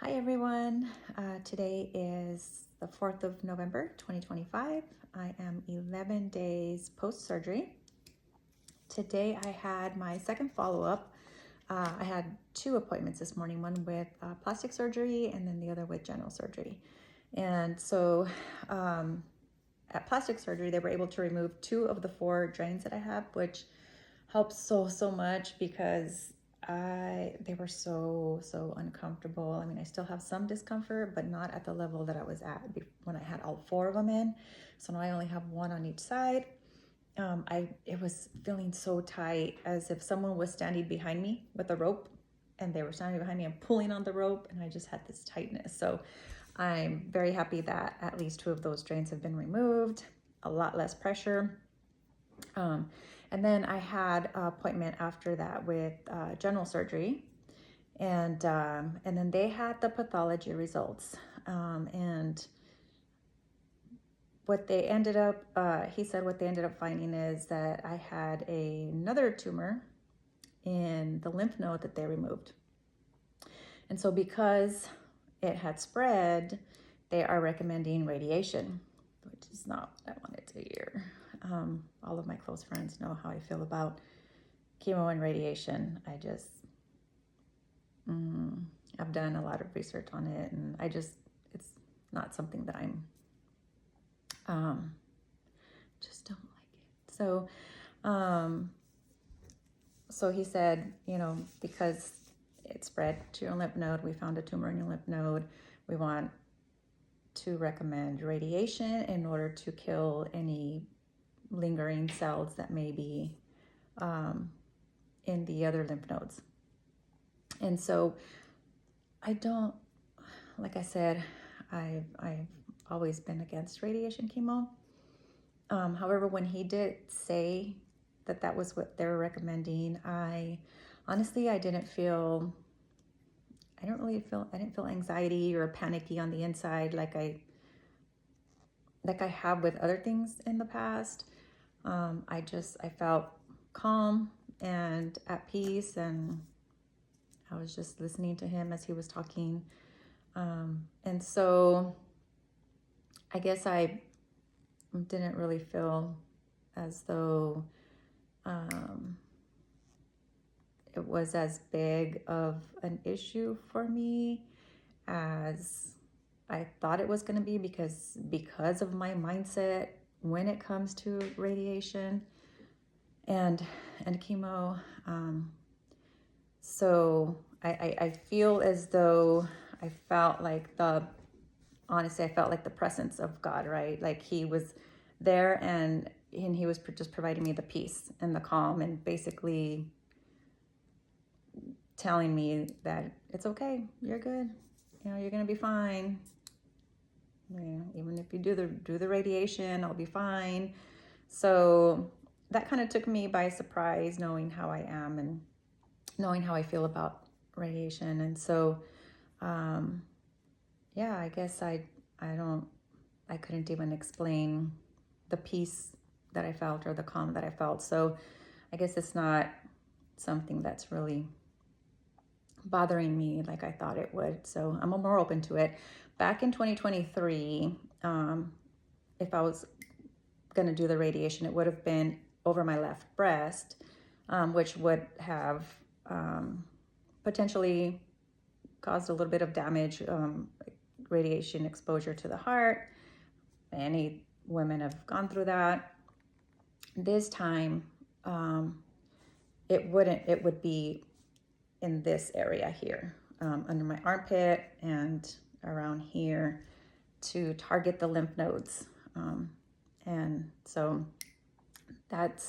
Hi everyone, today is the 4th of November 2025. I am 11 days post-surgery. Today I had my second follow-up. I had two appointments this morning, one with plastic surgery and then the other with general surgery. And so at plastic surgery, they were able to remove 2 of the 4 drains that I have, which helps so much because they were so uncomfortable. I mean, I still have some discomfort, but not at the level that I was at when I had all 4 of them in. So now I only have 1 on each side. It was feeling so tight, as if someone was standing behind me with a rope, and they were standing behind me and pulling on the rope, and I just had this tightness. So I'm very happy that at least 2 of those drains have been removed, a lot less pressure. And then I had an appointment after that with general surgery, and then they had the pathology results, and what they ended up, he said what they ended up finding is that I had another tumor in the lymph node that they removed. And so because it had spread, they are recommending radiation, which is not what I wanted to hear. All of my close friends know how I feel about chemo and radiation. I've done a lot of research on it, and it's not something that I'm just don't like it. So he said, because it spread to your lymph node, we found a tumor in your lymph node, we want to recommend radiation in order to kill any lingering cells that may be in the other lymph nodes. And so like I said, I've always been against radiation chemo. However, when he did say that was what they were recommending, I didn't feel anxiety or panicky on the inside like I have with other things in the past. I felt calm and at peace, and I was just listening to him as he was talking. And so I guess I didn't really feel as though it was as big of an issue for me as I thought it was going to be, because of my mindset when it comes to radiation and chemo. So I feel as though I felt like the presence of God, right? Like he was there, and he was just providing me the peace and the calm, and basically telling me that it's okay, you're good, you're gonna be fine. Even if you do the radiation, I'll be fine. So that kind of took me by surprise, knowing how I am and knowing how I feel about radiation. And so I guess I couldn't even explain the peace that I felt or the calm that I felt. So I guess it's not something that's really bothering me like I thought it would. So I'm more open to it. Back in 2023, if I was going to do the radiation, it would have been over my left breast, which would have potentially caused a little bit of damage, radiation exposure to the heart. Many women have gone through that. This time, it would be in this area here, under my armpit and around here, to target the lymph nodes. And so that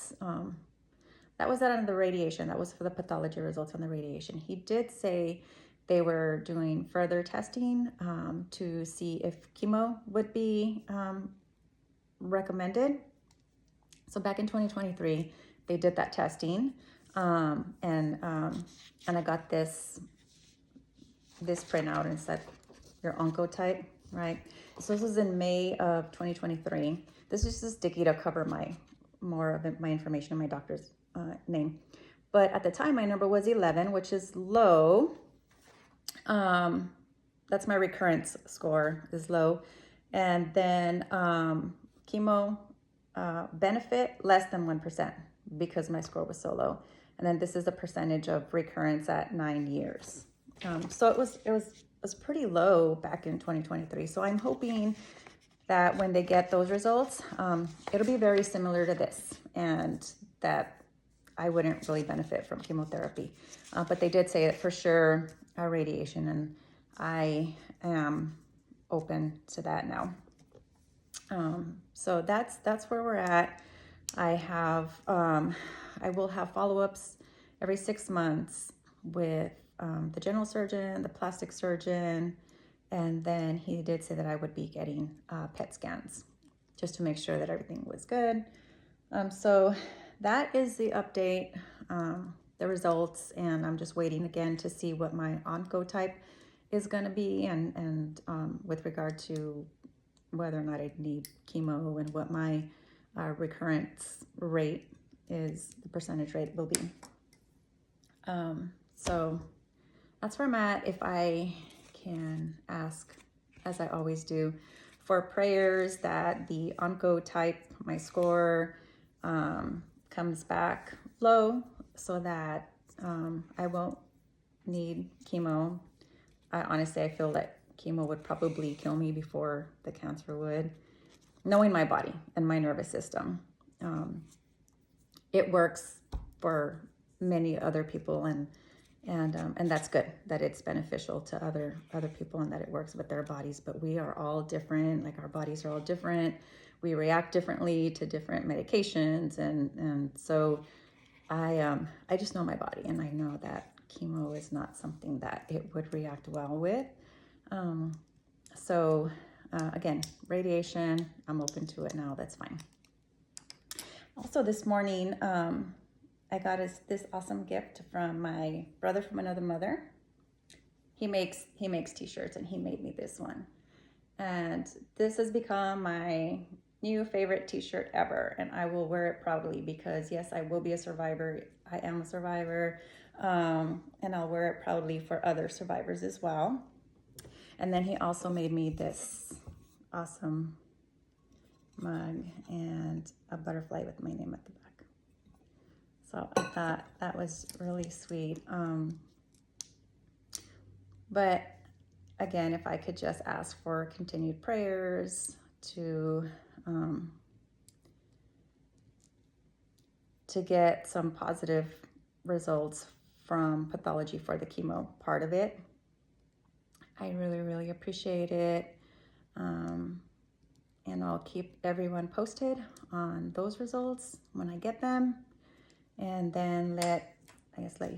was that on the radiation. That was for the pathology results on the radiation. He did say they were doing further testing to see if chemo would be recommended. So back in 2023, they did that testing, and I got this printout, and it said your oncotype, right? So this was in May of 2023. This is just sticky to cover more of my information in my doctor's name. But at the time, my number was 11, which is low. that's my recurrence score is low. And then chemo benefit less than 1% because my score was so low. And then this is the percentage of recurrence at 9 years. So it was pretty low back in 2023. So I'm hoping that when they get those results, it'll be very similar to this, and that I wouldn't really benefit from chemotherapy. But they did say that for sure radiation, and I am open to that now. So that's where we're at. I will have follow-ups every 6 months with the general surgeon, the plastic surgeon, and then he did say that I would be getting PET scans just to make sure that everything was good. So that is the update, the results, and I'm just waiting again to see what my oncotype is going to be, and with regard to whether or not I need chemo and what my recurrence rate is, the percentage rate will be. So that's where I'm at. If I can ask, as I always do, for prayers that the oncotype, my score, comes back low so that I won't need chemo. Honestly, I feel that chemo would probably kill me before the cancer would. Knowing my body and my nervous system, it works for many other people, and that's good that it's beneficial to other people and that it works with their bodies. But we are all different. Like, our bodies are all different. We react differently to different medications, and so I just know my body, and I know that chemo is not something that it would react well with. So again, radiation, I'm open to it now. That's fine. Also, this morning, I got this awesome gift from my brother from another mother. He makes t-shirts, and he made me this one. And this has become my new favorite t-shirt ever, and I will wear it proudly because, yes, I will be a survivor. I am a survivor, and I'll wear it proudly for other survivors as well. And then he also made me this awesome mug and a butterfly with my name at the back. So I thought that was really sweet. But again, if I could just ask for continued prayers to get some positive results from pathology for the chemo part of it, I really, really appreciate it. And I'll keep everyone posted on those results when I get them. And then let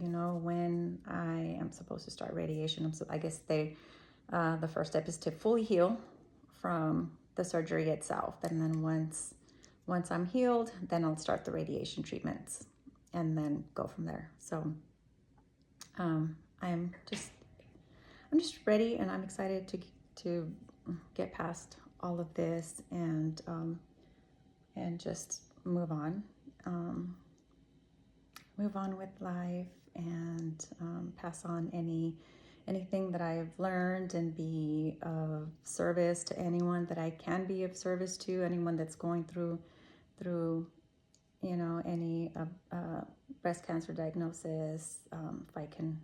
you know when I am supposed to start radiation. I guess the first step is to fully heal from the surgery itself. And then once I'm healed, then I'll start the radiation treatments and then go from there. So I'm just ready, and I'm excited to get past all of this and just move on with life, and pass on anything that I've learned, and be of service to anyone that I can be of service to, anyone that's going through any breast cancer diagnosis. If I can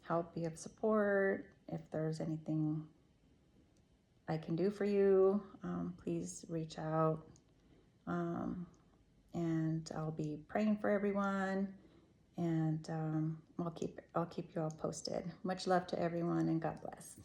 help, be of support, if there's anything I can do for you, please reach out. And I'll be praying for everyone, and I'll keep you all posted. Much love to everyone, and God bless.